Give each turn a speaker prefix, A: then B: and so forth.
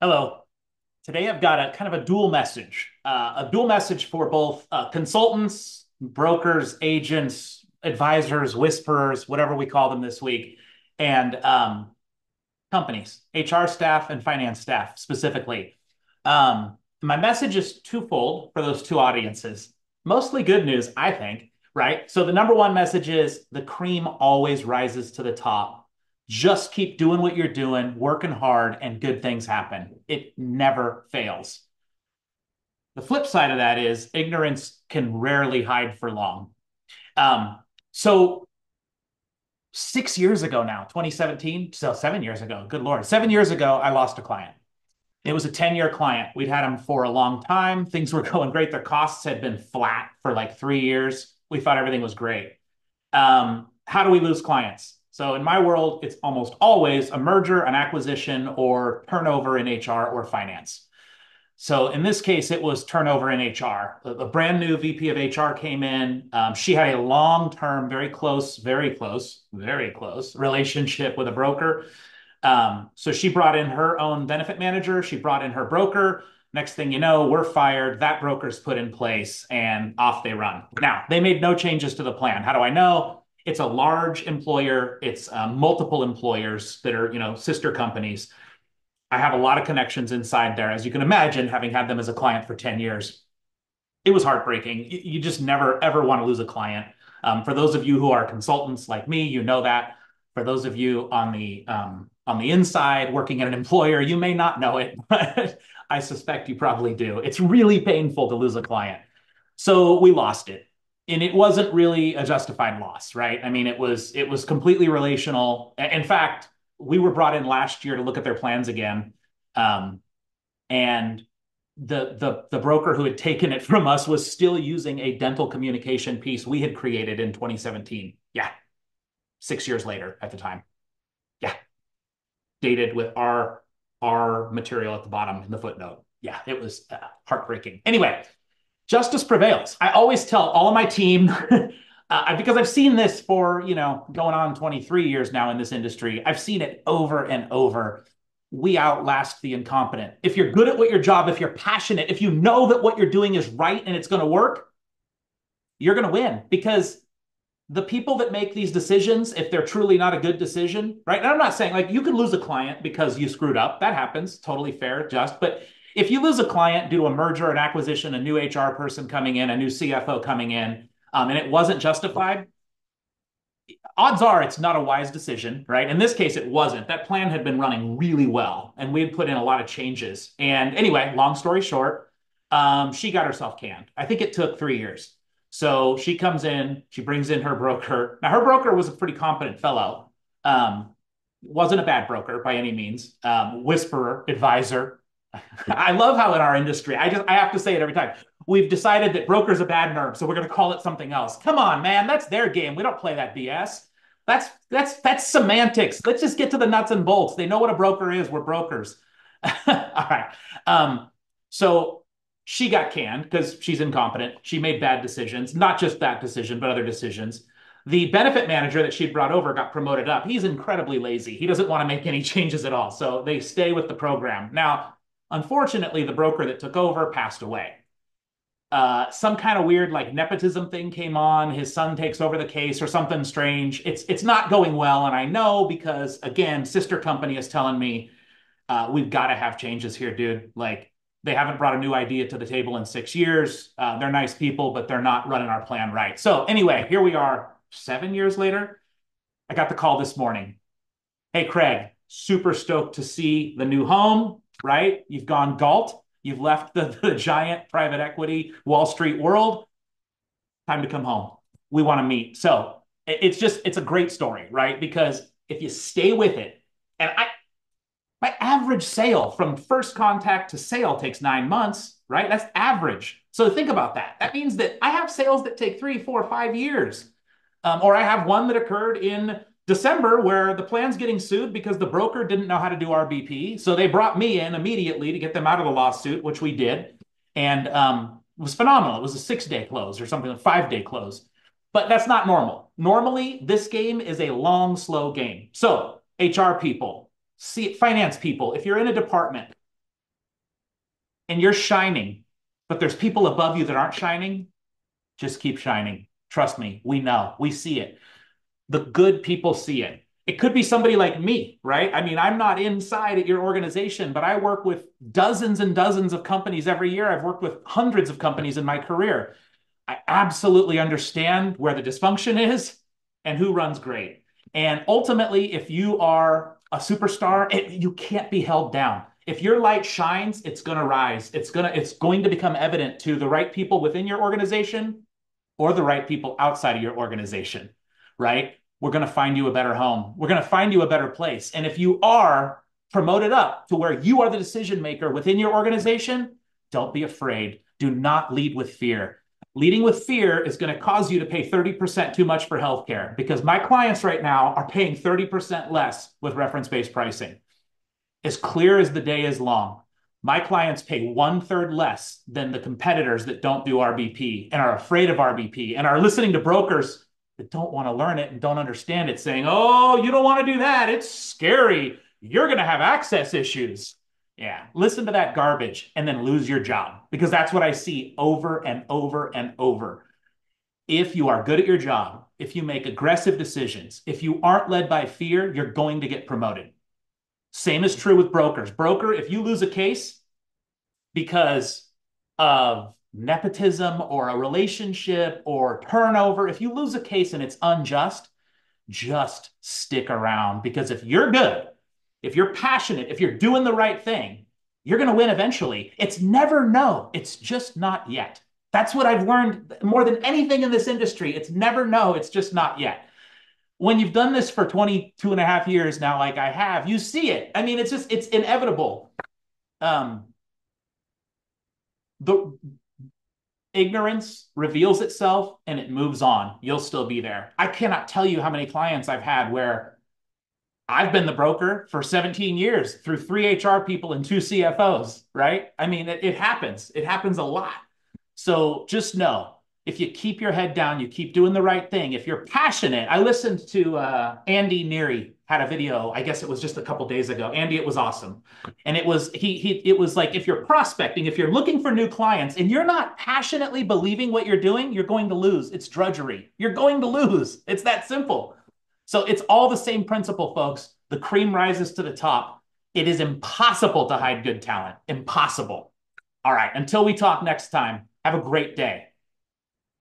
A: Hello. Today I've got a kind of a dual message for both consultants, brokers, agents, advisors, whisperers, whatever we call them this week, and companies, HR staff and finance staff specifically. My message is twofold for those two audiences. Mostly good news, I think, right? So the number one message is the cream always rises to the top. Just keep doing what you're doing, working hard, and good things happen. It never fails. The flip side of that is ignorance can rarely hide for long. Um, so 6 years ago now, 2017, so 7 years ago, good Lord, 7 years ago, I lost a client. It was a 10-year client. We'd had him for a long time. Things were going great. Their costs had been flat for like 3 years. We thought everything was great. How do we lose clients? So in my world, it's almost always a merger, an acquisition, or turnover in HR or finance. So in this case, it was turnover in HR. A brand new VP of HR came in. She had a long-term, very close relationship with a broker. So she brought in her own benefit manager. She brought in her broker. Next thing you know, we're fired. That broker's put in place and off they run. Now, they made no changes to the plan. How do I know? It's a large employer. It's multiple employers that are, sister companies. I have a lot of connections inside there. As you can imagine, having had them as a client for 10 years, it was heartbreaking. You just never, ever want to lose a client. For those of you who are consultants like me, you know that. For those of you on the inside working at an employer, you may not know it, but I suspect you probably do. It's really painful to lose a client. So we lost it. And it wasn't really a justified loss, right? I mean, it was completely relational. In fact, we were brought in last year to look at their plans again. Um, and the broker who had taken it from us was still using a dental communication piece we had created in 2017. Yeah, 6 years later at the time. Yeah, dated with our material at the bottom in the footnote. Yeah, it was heartbreaking. Anyway, justice prevails. I always tell all of my team because I've seen this for going on 23 years now in this industry. I've seen it over and over. We outlast the incompetent. If you're good at what your job, if you're passionate, if you know that what you're doing is right and it's going to work, you're going to win because the people that make these decisions, if they're truly not a good decision, right? And I'm not saying like you can lose a client because you screwed up. That happens. Totally fair, just. But if you lose a client due to a merger, an acquisition, a new HR person coming in, a new CFO coming in, and it wasn't justified, odds are it's not a wise decision, right? In this case, it wasn't. That plan had been running really well, and we had put in a lot of changes. And anyway, long story short, she got herself canned. I think it took 3 years. So she comes in, she brings in her broker. Now, her broker was a pretty competent fellow. Wasn't a bad broker by any means. Whisperer, advisor. I love how in our industry, I have to say it every time. We've decided that broker's a bad nerve, so we're going to call it something else. Come on, man, that's their game. We don't play that BS. That's semantics. Let's just get to the nuts and bolts. They know what a broker is. We're brokers. All right. So she got canned because she's incompetent. She made bad decisions, not just that decision, but other decisions. The benefit manager that she'd brought over got promoted up. He's incredibly lazy. He doesn't want to make any changes at all. So they stay with the program. Now, unfortunately, the broker that took over passed away. Some kind of weird like nepotism thing came on. His son takes over the case or something strange. It's not going well, and I know because again, sister company is telling me we've got to have changes here, dude. Like they haven't brought a new idea to the table in 6 years. They're nice people, but they're not running our plan right. So anyway, here we are, 7 years later. I got the call this morning. Hey, Craig, super stoked to see the new home, right? You've gone Galt. You've left the giant private equity Wall Street world. Time to come home. We want to meet. So it's a great story, right? Because if you stay with it, and my average sale from first contact to sale takes 9 months, right? That's average. So think about that. That means that I have sales that take 3, 4, 5 years. Or I have one that occurred in December where the plan's getting sued because the broker didn't know how to do RBP. So they brought me in immediately to get them out of the lawsuit, which we did. And it was phenomenal. It was a 6-day close or something, a 5-day close. But that's not normal. Normally, this game is a long, slow game. So HR people, finance people, if you're in a department, and you're shining, but there's people above you that aren't shining, just keep shining. Trust me, we know, we see it. The good people see it. It could be somebody like me, right? I mean, I'm not inside at your organization, but I work with dozens and dozens of companies every year. I've worked with hundreds of companies in my career. I absolutely understand where the dysfunction is and who runs great. And ultimately, if you are a superstar, you can't be held down. If your light shines, it's going to rise. It's going to become evident to the right people within your organization or the right people outside of your organization, right? We're going to find you a better home. We're going to find you a better place. And if you are promoted up to where you are the decision maker within your organization, don't be afraid. Do not lead with fear. Leading with fear is going to cause you to pay 30% too much for healthcare because my clients right now are paying 30% less with reference-based pricing. As clear as the day is long, my clients pay 1/3 less than the competitors that don't do RBP and are afraid of RBP and are listening to brokers that don't want to learn it and don't understand it, saying, oh, you don't want to do that. It's scary. You're going to have access issues. Yeah, listen to that garbage and then lose your job because that's what I see over and over and over. If you are good at your job, if you make aggressive decisions, if you aren't led by fear, you're going to get promoted. Same is true with brokers. Broker, if you lose a case because of nepotism or a relationship or turnover, if you lose a case and it's unjust, just stick around because if you're good, if you're passionate, if you're doing the right thing, you're going to win eventually. It's never no. It's just not yet. That's what I've learned more than anything in this industry. It's never no. It's just not yet. When you've done this for 22 and a half years now, like I have, you see it. I mean, it's inevitable. The ignorance reveals itself and it moves on. You'll still be there. I cannot tell you how many clients I've had where I've been the broker for 17 years through 3 HR people and 2 CFOs, right? I mean, it happens. It happens a lot. So just know, if you keep your head down, you keep doing the right thing. If you're passionate, I listened to Andy Neary had a video. I guess it was just a couple days ago. Andy, it was awesome, and it was it was like if you're prospecting, if you're looking for new clients, and you're not passionately believing what you're doing, you're going to lose. It's drudgery. You're going to lose. It's that simple. So it's all the same principle, folks. The cream rises to the top. It is impossible to hide good talent. Impossible. All right. Until we talk next time, have a great day.